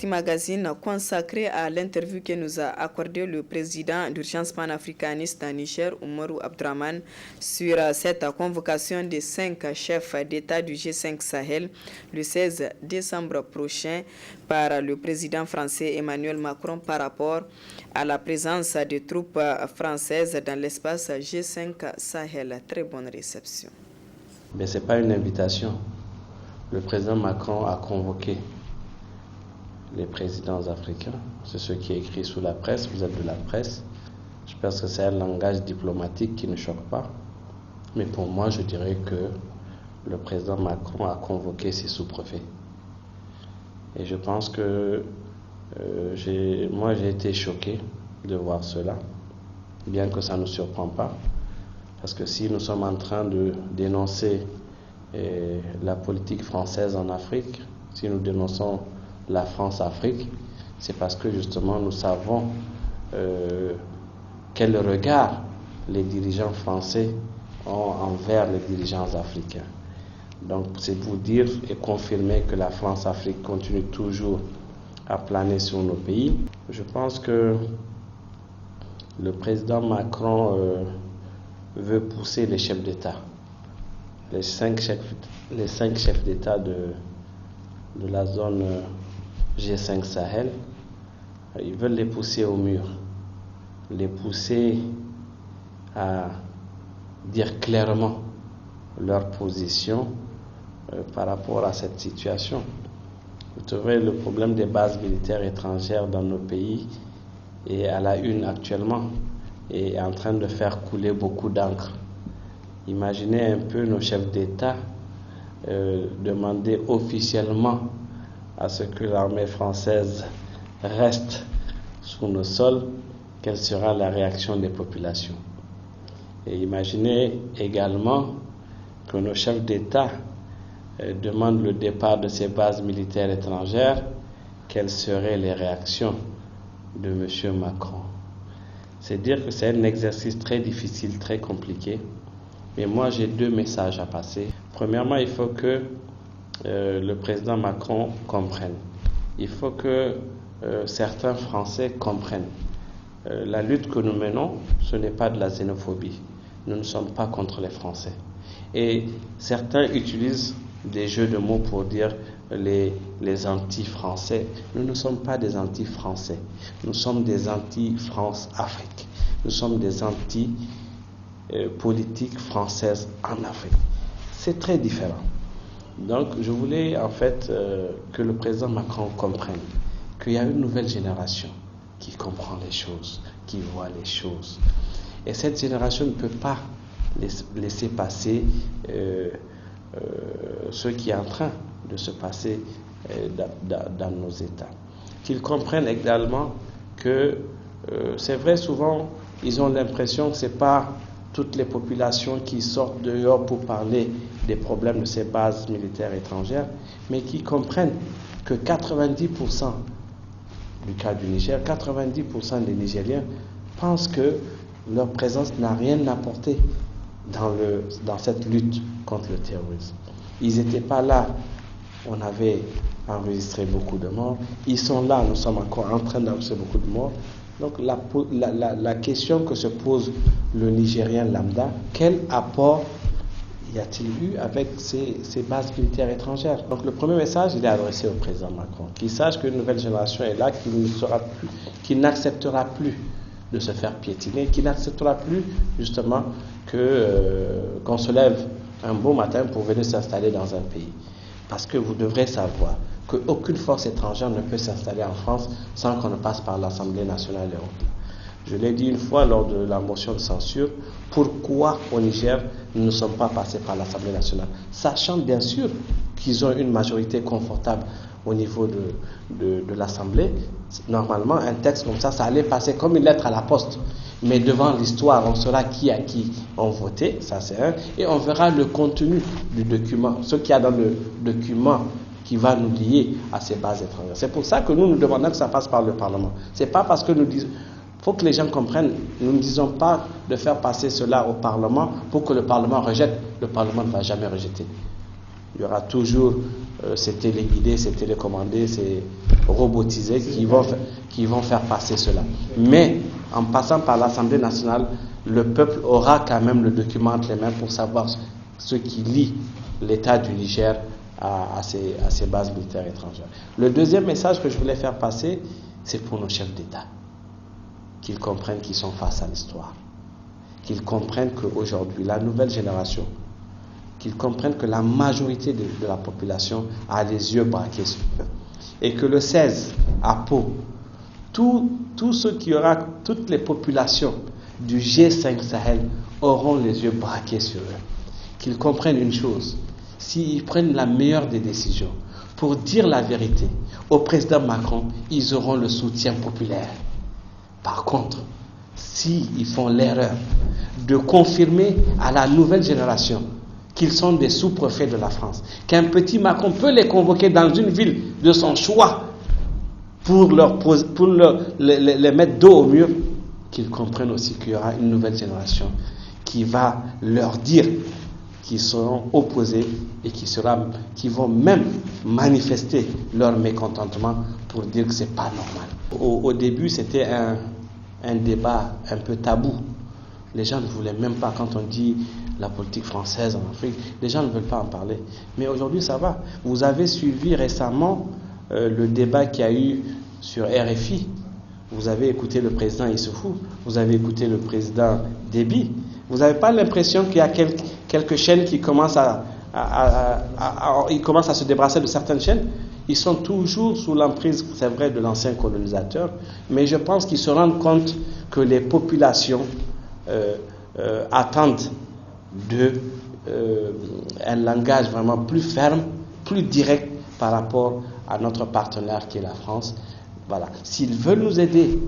partie magazine consacrée à l'interview que nous a accordé le président d'Urgence panafricaniste à Niger, Oumarou Abdraman, sur cette convocation des 5 chefs d'État du G5 Sahel le 16 décembre prochain par le président français Emmanuel Macron par rapport à la présence des troupes françaises dans l'espace G5 Sahel. Très bonne réception. Mais ce n'est pas une invitation. Le président Macron a convoqué les présidents africains. C'est ce qui est écrit sous la presse. Vous êtes de la presse. Je pense que c'est un langage diplomatique qui ne choque pas. Mais pour moi, je dirais que le président Macron a convoqué ses sous-préfets. Et je pense que j'ai été choqué de voir cela, bien que ça ne nous surprend pas. Parce que si nous sommes en train de dénoncer la politique française en Afrique, si nous dénonçons la France-Afrique, c'est parce que justement nous savons quel regard les dirigeants français ont envers les dirigeants africains. Donc c'est pour dire et confirmer que la France-Afrique continue toujours à planer sur nos pays. Je pense que le président Macron veut pousser les chefs d'État, les cinq chefs d'État de la zone G5 Sahel. Ils veulent les pousser au mur, les pousser à dire clairement leur position par rapport à cette situation. Vous trouvez le problème des bases militaires étrangères dans nos pays est à la une actuellement et est en train de faire couler beaucoup d'encre. Imaginez un peu nos chefs d'État demander officiellement à ce que l'armée française reste sur nos sols, quelle sera la réaction des populations. Et imaginez également que nos chefs d'État demandent le départ de ces bases militaires étrangères, quelles seraient les réactions de M. Macron. C'est dire que c'est un exercice très difficile, très compliqué. Mais moi, j'ai 2 messages à passer. Premièrement, il faut que le président Macron comprenne. Il faut que certains Français comprennent. La lutte que nous menons, ce n'est pas de la xénophobie. Nous ne sommes pas contre les Français. Et certains utilisent des jeux de mots pour dire les anti-français. Nous ne sommes pas des anti-français. Nous sommes des anti-France-Afrique. Nous sommes des anti-politiques françaises en Afrique. C'est très différent. Donc, je voulais en fait que le président Macron comprenne qu'il y a une nouvelle génération qui comprend les choses, qui voit les choses. Et cette génération ne peut pas laisser passer ce qui est en train de se passer dans nos États. Qu'ils comprennent également que c'est vrai, souvent, ils ont l'impression que ce n'est pas toutes les populations qui sortent dehors pour parler des problèmes de ces bases militaires étrangères, mais qui comprennent que 90% du cas du Niger, 90% des Nigériens pensent que leur présence n'a rien apporté dans cette lutte contre le terrorisme. Ils n'étaient pas là, on avait enregistré beaucoup de morts. Ils sont là, nous sommes encore en train d'enregistrer beaucoup de morts. Donc la question que se pose le Nigérien lambda, quel apport y a-t-il eu avec ces bases militaires étrangères? Donc le premier message, il est adressé au président Macron, qu'il sache qu'une nouvelle génération est là, qui n'acceptera plus de se faire piétiner, qui n'acceptera plus justement qu'on se lève un beau matin pour venir s'installer dans un pays. Parce que vous devrez savoir qu'aucune force étrangère ne peut s'installer en France sans qu'on ne passe par l'Assemblée nationale européenne. Je l'ai dit une fois lors de la motion de censure, pourquoi au Niger nous ne sommes pas passés par l'Assemblée nationale, sachant bien sûr qu'ils ont une majorité confortable au niveau de l'Assemblée. Normalement, un texte comme ça allait passer comme une lettre à la poste. Mais devant l'histoire, on saura qui a qui ont voté, ça c'est un, et on verra le contenu du document, ce qu'il y a dans le document qui va nous lier à ces bases étrangères. C'est pour ça que nous demandons que ça passe par le Parlement. C'est pas parce que nous disons... Il faut que les gens comprennent, nous ne disons pas de faire passer cela au Parlement pour que le Parlement rejette. Le Parlement ne va jamais rejeter. Il y aura toujours c'est téléguidé, c'est télécommandé, c'est robotisé qui vont faire passer cela. Mais en passant par l'Assemblée nationale, le peuple aura quand même le document entre les mains pour savoir ce qui lie l'État du Niger à ses bases militaires étrangères. Le deuxième message que je voulais faire passer, c'est pour nos chefs d'État. Qu'ils comprennent qu'ils sont face à l'histoire. Qu'ils comprennent qu'aujourd'hui, la nouvelle génération, qu'ils comprennent que la majorité de la population a les yeux braqués sur eux. Et que le 16, à Pau, toutes les populations du G5 Sahel auront les yeux braqués sur eux. Qu'ils comprennent une chose, s'ils prennent la meilleure des décisions pour dire la vérité au président Macron, ils auront le soutien populaire. Par contre, s'ils font l'erreur de confirmer à la nouvelle génération qu'ils sont des sous-préfets de la France, qu'un petit Macron peut les convoquer dans une ville de son choix pour les mettre dos au mur, qu'ils comprennent aussi qu'il y aura une nouvelle génération qui va leur dire qu'ils seront opposés et qui vont même manifester leur mécontentement pour dire que ce n'est pas normal. Au début, c'était un débat un peu tabou. Les gens ne voulaient même pas, quand on dit la politique française en Afrique, les gens ne veulent pas en parler. Mais aujourd'hui, ça va. Vous avez suivi récemment le débat qu'il y a eu sur RFI. Vous avez écouté le président Issoufou, vous avez écouté le président Déby. Vous n'avez pas l'impression qu'il y a quelques chaînes qui commencent ils commencent à se débarrasser de certaines chaînes? Ils sont toujours sous l'emprise, c'est vrai, de l'ancien colonisateur, mais je pense qu'ils se rendent compte que les populations attendent un langage vraiment plus ferme, plus direct par rapport à notre partenaire qui est la France. Voilà. S'ils veulent nous aider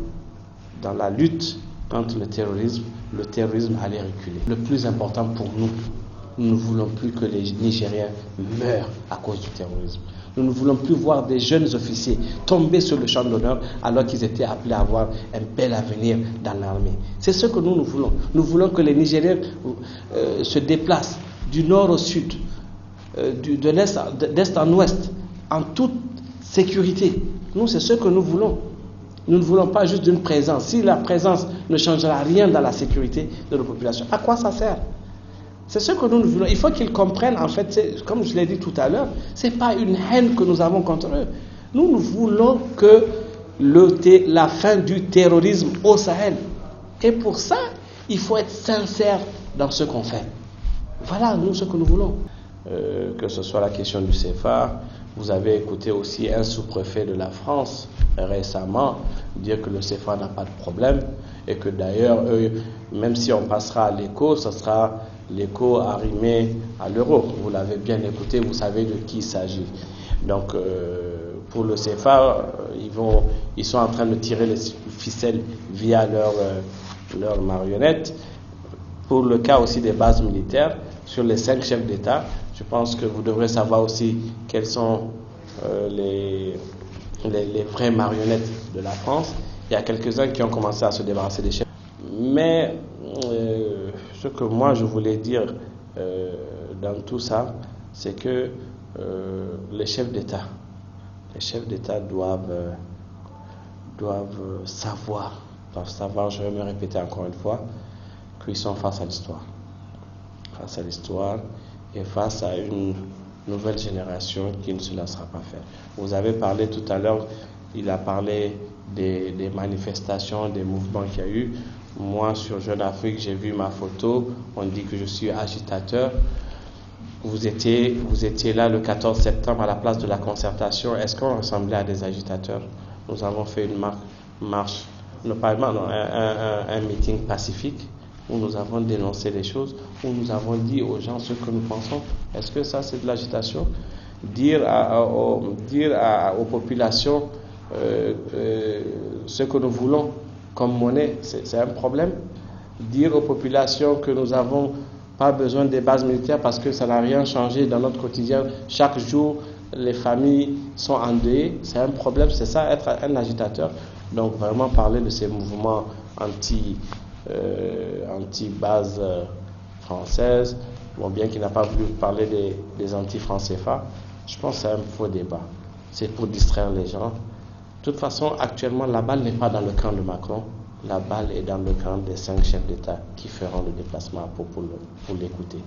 dans la lutte contre le terrorisme allait reculer. Le plus important pour nous, nous ne voulons plus que les Nigériens meurent à cause du terrorisme. Nous ne voulons plus voir des jeunes officiers tomber sur le champ d'honneur alors qu'ils étaient appelés à avoir un bel avenir dans l'armée. C'est ce que nous voulons. Nous voulons que les Nigériens se déplacent du nord au sud, d'est en ouest, en toute sécurité. Nous, c'est ce que nous voulons. Nous ne voulons pas juste d'une présence. Si la présence ne changera rien dans la sécurité de nos populations, à quoi ça sert? C'est ce que nous voulons. Il faut qu'ils comprennent, en fait, comme je l'ai dit tout à l'heure, ce n'est pas une haine que nous avons contre eux. Nous voulons que la fin du terrorisme au Sahel. Et pour ça, il faut être sincère dans ce qu'on fait. Voilà, nous, ce que nous voulons. Que ce soit la question du CFA, vous avez écouté aussi un sous-préfet de la France récemment dire que le CFA n'a pas de problème et que d'ailleurs, même si on passera à l'écho, ce sera l'écho arrimé à l'euro. Vous l'avez bien écouté, vous savez de qui il s'agit. Donc, pour le CFA, ils sont en train de tirer les ficelles via leurs marionnettes. Pour le cas aussi des bases militaires, sur les 5 chefs d'État, je pense que vous devrez savoir aussi quelles sont les vraies marionnettes de la France. Il y a quelques-uns qui ont commencé à se débarrasser des chefs. Mais ce que moi je voulais dire dans tout ça, c'est que les chefs d'État doivent savoir, je vais me répéter encore une fois, qu'ils sont face à l'histoire et face à une nouvelle génération qui ne se laissera pas faire. Vous avez parlé tout à l'heure, il a parlé des manifestations, des mouvements qu'il y a eu. Moi, sur Jeune Afrique, j'ai vu ma photo, on dit que je suis agitateur. Vous étiez là le 14 septembre à la place de la Concertation. Est-ce qu'on ressemblait à des agitateurs? Nous avons fait une marche, un meeting pacifique, où nous avons dénoncé les choses, où nous avons dit aux gens ce que nous pensons. Est-ce que ça, c'est de l'agitation? Dire aux populations ce que nous voulons comme monnaie, c'est un problème. Dire aux populations que nous n'avons pas besoin des bases militaires parce que ça n'a rien changé dans notre quotidien. Chaque jour, les familles sont endeuillées, c'est un problème. C'est ça, être un agitateur. Donc, vraiment parler de ces mouvements anti-base française, bien qu'il n'a pas voulu parler des anti-francs CFA, Je pense que c'est un faux débat. C'est pour distraire les gens. De toute façon, actuellement, la balle n'est pas dans le camp de Macron. La balle est dans le camp des 5 chefs d'État qui feront le déplacement pour l'écouter.